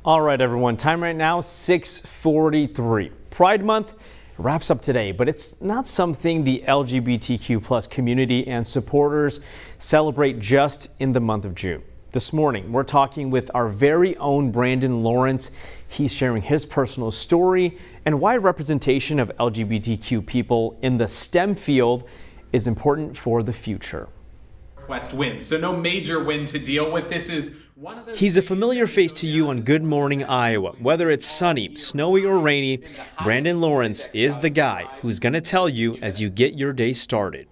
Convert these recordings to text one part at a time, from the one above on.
All right, everyone, time right now, 6:43. Pride Month wraps up today, but it's not something the LGBTQ plus community and supporters celebrate just in the month of June. This morning, we're talking with our very own Brandon Lawrence. He's sharing his personal story and why representation of LGBTQ people in the STEM field is important for the future. West wind, so no major wind to deal with. This is one of those. He's a familiar face to you on Good Morning Iowa. Whether it's sunny, snowy, or rainy, Brandon Lawrence is the guy who's going to tell you as you get your day started.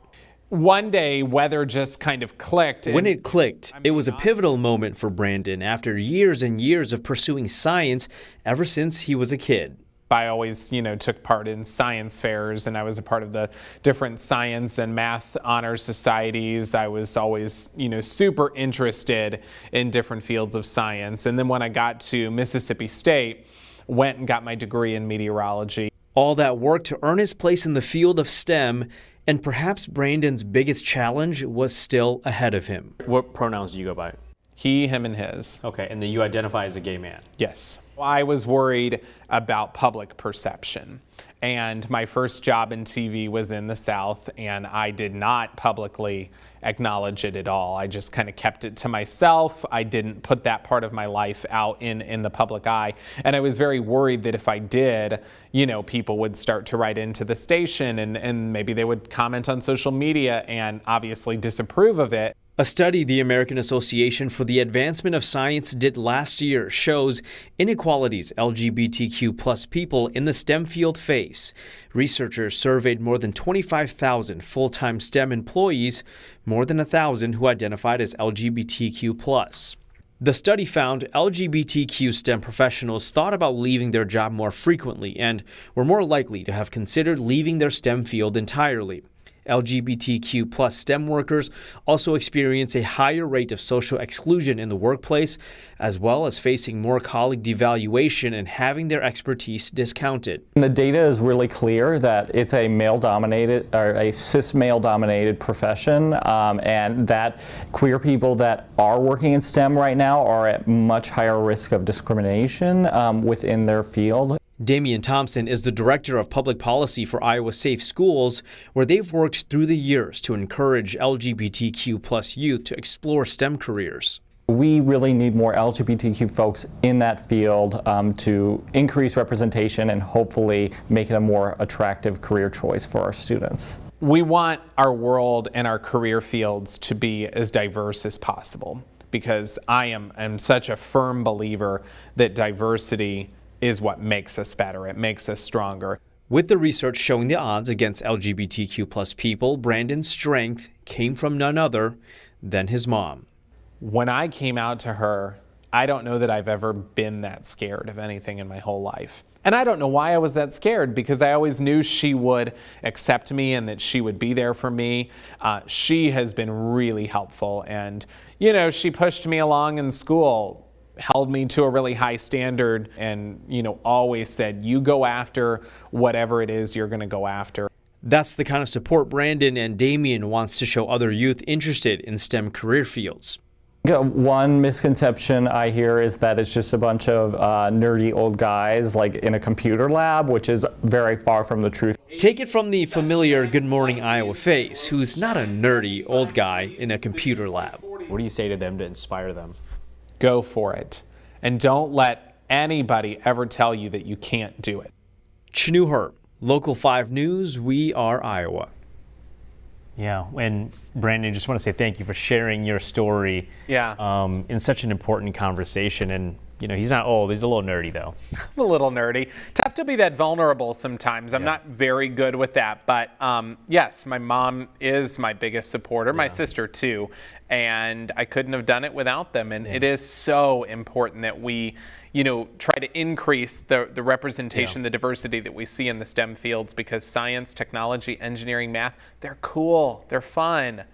One day, weather just kind of clicked. When it clicked, it was a pivotal moment for Brandon after years and years of pursuing science ever since he was a kid. I always, took part in science fairs, and I was a part of the different science and math honor societies. I was always, super interested in different fields of science. And then when I got to Mississippi State, went and got my degree in meteorology. All that work to earn his place in the field of STEM, and perhaps Brandon's biggest challenge was still ahead of him. What pronouns do you go by? He, him, and his. Okay, and then you identify as a gay man. Yes. I was worried about public perception. And my first job in TV was in the South, and I did not publicly acknowledge it at all. I just kind of kept it to myself. I didn't put that part of my life out in the public eye. And I was very worried that if I did, people would start to write into the station and maybe they would comment on social media and obviously disapprove of it. A study the American Association for the Advancement of Science did last year shows inequalities LGBTQ plus people in the STEM field face. Researchers surveyed more than 25,000 full-time STEM employees, more than 1,000 who identified as LGBTQ plus. The study found LGBTQ STEM professionals thought about leaving their job more frequently and were more likely to have considered leaving their STEM field entirely. LGBTQ plus STEM workers also experience a higher rate of social exclusion in the workplace, as well as facing more colleague devaluation and having their expertise discounted. The data is really clear that it's a male-dominated or a cis male-dominated profession, and that queer people that are working in STEM right now are at much higher risk of discrimination within their field. Damian Thompson is the director of public policy for Iowa Safe Schools, where they've worked through the years to encourage LGBTQ plus youth to explore STEM careers. We really need more LGBTQ folks in that field to increase representation and hopefully make it a more attractive career choice for our students. We want our world and our career fields to be as diverse as possible, because I am such a firm believer that diversity is what makes us better. It makes us stronger. With the research showing the odds against LGBTQ plus people, Brandon's strength came from none other than his mom. When I came out to her, I don't know that I've ever been that scared of anything in my whole life. And I don't know why I was that scared, because I always knew she would accept me and that she would be there for me. She has been really helpful, and she pushed me along in school, held me to a really high standard, and always said, you go after whatever it is you're going to go after. That's the kind of support Brandon and Damian wants to show other youth interested in STEM career fields. One misconception I hear is that it's just a bunch of nerdy old guys like in a computer lab, which is very far from the truth. Take it from the familiar Good Morning Iowa face, who's not a nerdy old guy in a computer lab. What do you say to them to inspire them? Go for it. And don't let anybody ever tell you that you can't do it. Chanu Hurt, Local 5 News, we are Iowa. Yeah, and Brandon, just want to say thank you for sharing your story in such an important conversation. And he's not old, he's a little nerdy though. I'm a little nerdy. Tough to be that vulnerable sometimes. I'm not very good with that, but yes, my mom is my biggest supporter, my sister too, and I couldn't have done it without them. And it is so important that we try to increase the representation, the diversity that we see in the STEM fields, because science, technology, engineering, math, they're cool, they're fun.